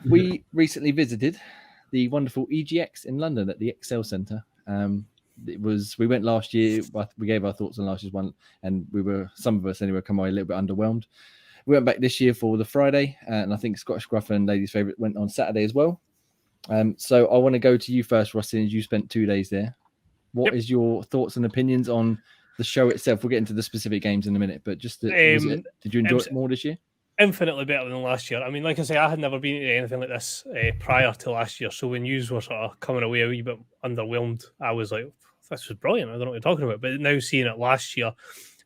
we recently visited the wonderful EGX in London at the Excel Centre. We went last year. We gave our thoughts on last year's one, and some of us anyway, come away a little bit underwhelmed. We went back this year for the Friday, and I think Scottish Gruff and Ladies' Favourite went on Saturday as well. So I want to go to you first, Ross, since you spent 2 days there. What is your thoughts and opinions on the show itself? We'll get into the specific games in a minute, but just did you enjoy it more this year? Infinitely better than last year. I mean, like I say, I had never been to anything like this prior to last year. So when you were sort of coming away a wee bit underwhelmed, I was like, this was brilliant. I don't know what you're talking about. But now seeing it last year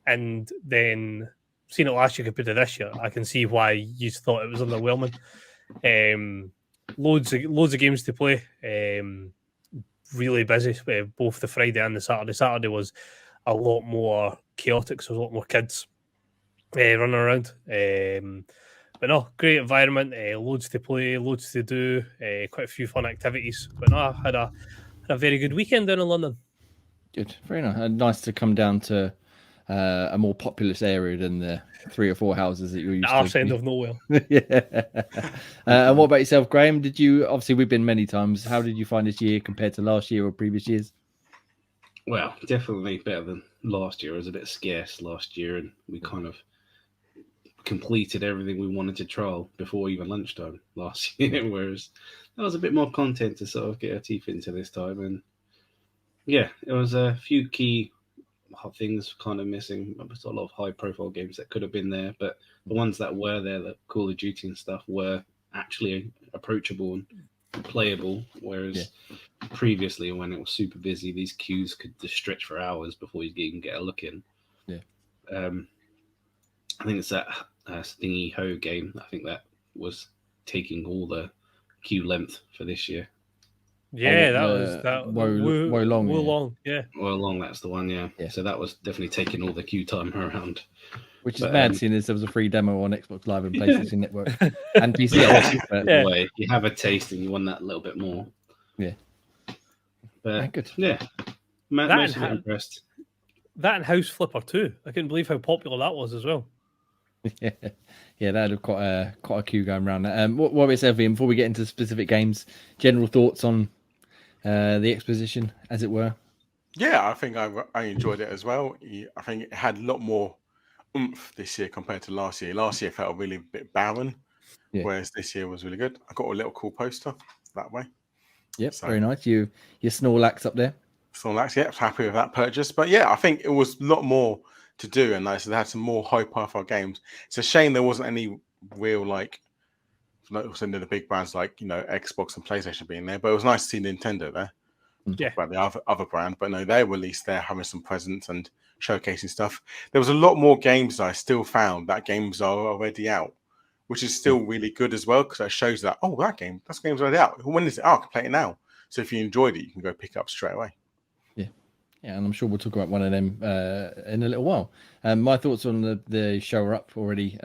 and then seeing it last year compared to this year, I can see why you thought it was underwhelming. Loads of games to play. Really busy, both the Friday and the Saturday. Saturday was a lot more chaotic, so a lot more kids running around. But no, great environment, loads to play, loads to do, quite a few fun activities. But no, I had a very good weekend down in London. Good, very nice. Nice to come down to a more populous area than the 3 or 4 houses that you're used to. Arse end of nowhere. Yeah. And what about yourself, Graham? Obviously we've been many times. How did you find this year compared to last year or previous years? Well, definitely better than last year. It was a bit scarce last year, and we kind of completed everything we wanted to trial before even lunchtime last year, whereas there was a bit more content to sort of get our teeth into this time. And yeah, it was a few key things kind of missing. There's a lot of high-profile games that could have been there, but the ones that were there, the Call of Duty and stuff, were actually approachable and playable, whereas previously, when it was super busy, these queues could just stretch for hours before you even get a look in. Yeah. I think it's that Stingy Ho game. I think that was taking all the queue length for this year. Yeah, that was that. Wolong, yeah. Wolong, that's the one, yeah. So that was definitely taking all the queue time around. Which is mad, seeing as there was a free demo on Xbox Live and PlayStation Network and PC. Way, you have a taste and you want that a little bit more. Yeah. But good. Yeah. Most impressed. That and House Flipper too. I couldn't believe how popular that was as well. Yeah, that had quite a queue going around. What about yourself, Ian? Before we get into specific games, general thoughts on the exposition, as it were? Yeah, I think I enjoyed it as well. I think it had a lot more oomph this year compared to last year. Last year felt really a bit barren, whereas this year was really good. I got a little cool poster that way. Yep, very nice. Your Snorlax up there. Snorlax, yeah, happy with that purchase. But yeah, I think it was a lot more to do, and they had some more high-profile games. It's a shame there wasn't any real the big brands like Xbox and PlayStation being there. But it was nice to see Nintendo there. Yeah, about the other brand, but no, they were at least there having some presence and showcasing stuff. There was a lot more games that I still found that games are already out, which is still really good as well, because that shows that that game's already out. When is it? Oh, I can play it now. So if you enjoyed it, you can go pick it up straight away. Yeah, and I'm sure we'll talk about one of them in a little while. My thoughts on the show are up already.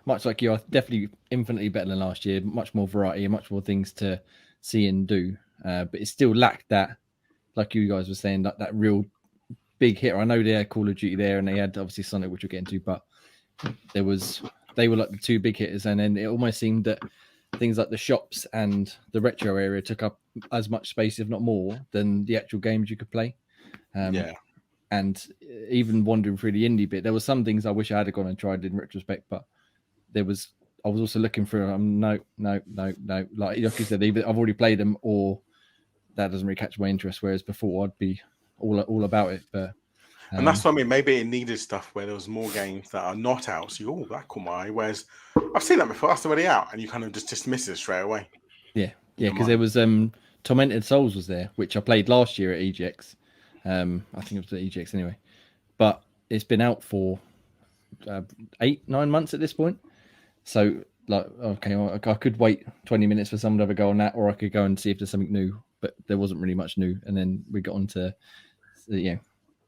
Much like you, are definitely infinitely better than last year. Much more variety, much more things to see and do. But it still lacked that, like you guys were saying, that real big hitter. I know they had Call of Duty there, and they had obviously Sonic, which we'll get into, but they were like the two big hitters, and then it almost seemed that things like the shops and the retro area took up as much space, if not more, than the actual games you could play. And even wandering through the indie bit, there were some things I wish I had gone and tried in retrospect, but I was also looking for no. Like you said, either I've already played them or that doesn't really catch my interest. Whereas before, I'd be all about it. But and that's what I mean. Maybe it needed stuff where there was more games that are not out. So that caught my eye. Whereas I've seen that before. That's already out, and you kind of just dismiss it straight away. Yeah, because there was Tormented Souls was there, which I played last year at EGX. I think it was at EGX anyway, but it's been out for 8-9 months at this point. So I could wait 20 minutes for someone to have a go on that, or I could go and see if there's something new. But there wasn't really much new, and then we got onto the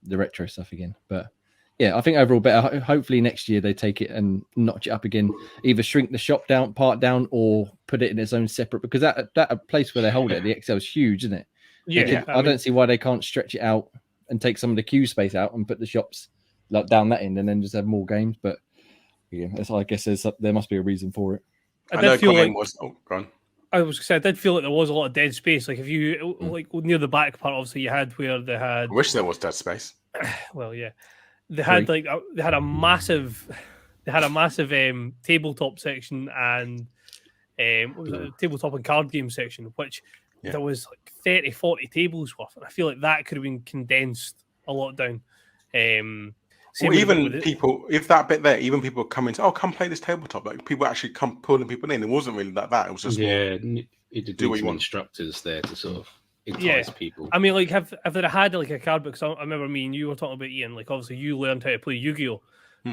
retro stuff again. But yeah, I think overall better. Hopefully next year they take it and notch it up again. Either shrink the shop part down, or put it in its own separate. Because that place where they hold it, the XL is huge, isn't it? Yeah, I don't see why they can't stretch it out and take some of the queue space out and put the shops like down that end, and then just have more games. But yeah, I guess there must be a reason for it. I know Colin was. Oh, go on. I was gonna say I did feel like there was a lot of dead space. Like if you like near the back part, obviously you had where they had. I wish there was dead space. Well, yeah, they had Three. they had a massive tabletop section and what was it, tabletop and card game section, which Yeah. there was like 30, 40 tables worth, and I feel like that could have been condensed a lot down. Same Or with even it. people, if that bit there, even people coming to, come play this tabletop. Like people actually come pulling people in. It wasn't really like that. It was just more, it did do what need you some want. instructors there to sort of entice people. I mean, like, if they had like a card book, 'cause I remember me and you were talking about Ian. Like, obviously, you learned how to play Yu-Gi-Oh,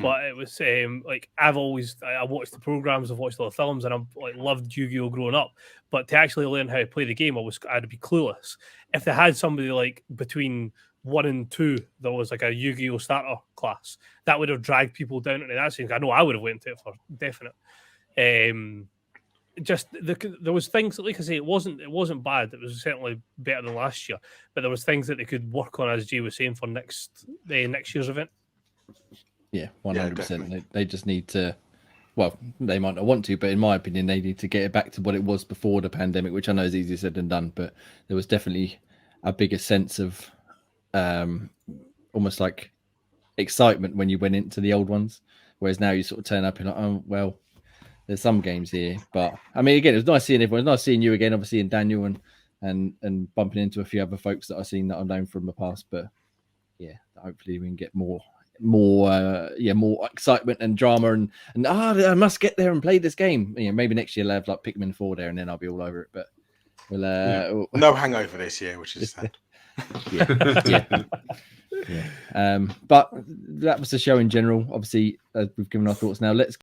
but it was like I watched the programs, I've watched all the films, and I've like loved Yu-Gi-Oh growing up. But to actually learn how to play the game, I had to be clueless. If they had somebody like between 1 and 2, there was like a Yu-Gi-Oh starter class that would have dragged people down into that scene. I know I would have went to it for definite. Just there was things, like I say, it wasn't bad. It was certainly better than last year, but there was things that they could work on, as Jay was saying, for next year's event. Yeah, Yeah, 100%. definitely. They just need to. Well, they might not want to, but in my opinion, they need to get it back to what it was before the pandemic, which I know is easier said than done. But there was definitely a bigger sense of almost like excitement when you went into the old ones, whereas now you sort of turn up and like, oh well, there's some games here. But I mean, again, it was nice seeing everyone. It was nice seeing you again, obviously, and Daniel and bumping into a few other folks that I've seen that I've known from the past. But yeah, hopefully we can get more excitement and drama and I must get there and play this game. Maybe next year I'll have like Pikmin 4 there and then I'll be all over it. But we'll no hangover this year, which is sad. yeah. But that was the show in general. Obviously, we've given our thoughts now. Let's